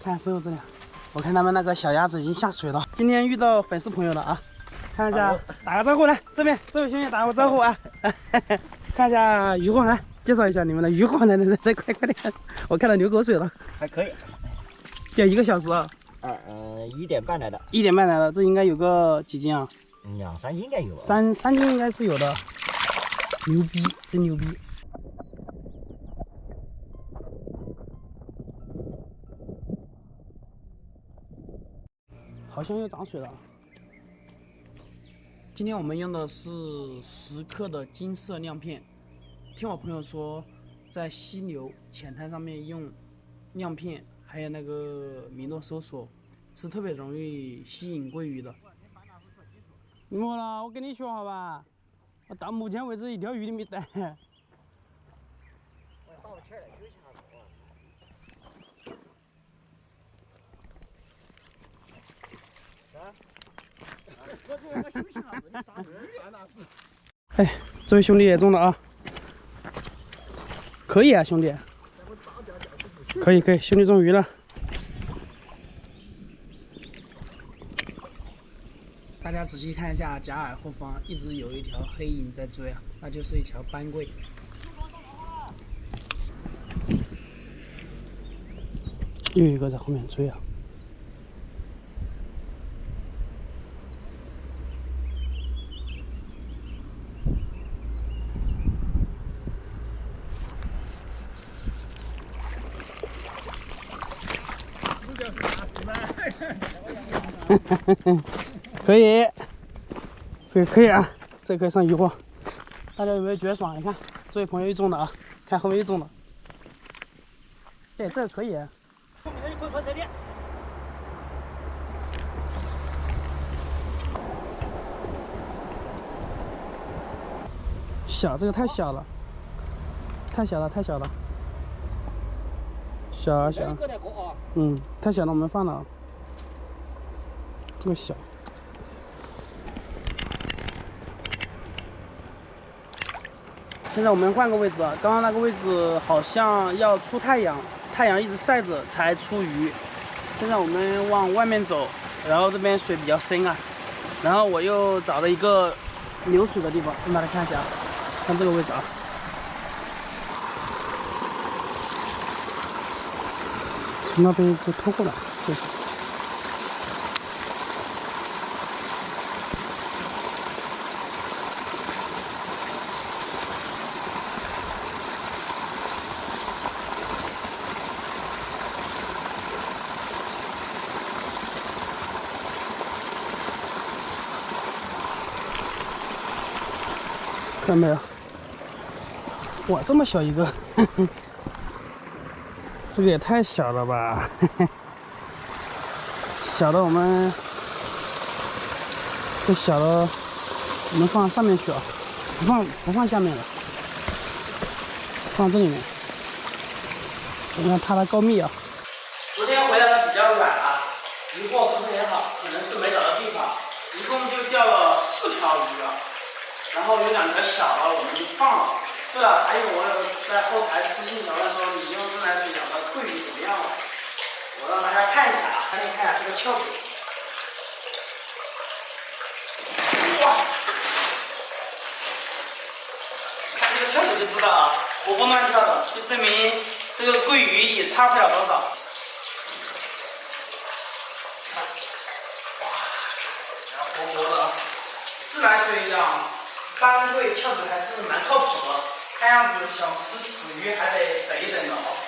看是不是的？我看他们那个小鸭子已经下水了。今天遇到粉丝朋友了啊！看一下，打个招呼来，这位兄弟打个招呼啊！看一下渔获，来介绍一下你们的渔获，来，快点！我看到流口水了。还可以。钓1个小时啊？1点半来的。1点半来的，这应该有个几斤啊？2、3斤应该有。3斤应该是有的。牛逼，真牛逼！好像又涨水了。今天我们用的是10克的金色亮片。听我朋友说，在溪流浅滩上面用亮片，还有那个米诺搜索，是特别容易吸引鲑鱼的。没了，我跟你学好吧。我到目前为止一条鱼都没带。我倒了气儿了，休息下子。哎，这位兄弟也中了啊！可以啊，兄弟，可以，兄弟中鱼了。大家仔细看一下假饵后方，一直有一条黑影在追啊，那就是一条斑桂。又有一个在后面追啊！可以，这个可以啊，这个可以上鱼货。大家有没有觉得爽？你看，这位朋友又中了啊，看后面又中了。对，这个可以。后面可以换车店。小，这个太小了，太小了。小。太小了，我们放了。这个小。现在我们换个位置啊，刚刚那个位置好像要出太阳，太阳一直晒着才出鱼。现在我们往外面走，然后这边水比较深啊，然后我又找了一个流水的地方，跟大家看一下，看这个位置啊。从那边一直拖过来，试试。看到没有？哇，这么小一个，这个也太小了吧！小的我们，这小的我们放上面去啊，不放下面了，放这里面。你看它的高密啊。昨天回来的比较晚啊，渔获不是很好，可能是没找到地方，一共就钓了4条鱼啊。然后有2条小的我们就放了，这还有网友在后台私信聊的说你用自来水养的桂鱼怎么样了？我让大家看一下啊，先看一下这个翘嘴，哇，看这个翘嘴就知道啊，活蹦乱跳的，就证明这个桂鱼也差不了多少。哇，活活的，自来水养斑桂翘嘴还是蛮靠谱的，看样子想吃死鱼还得等一等的哦。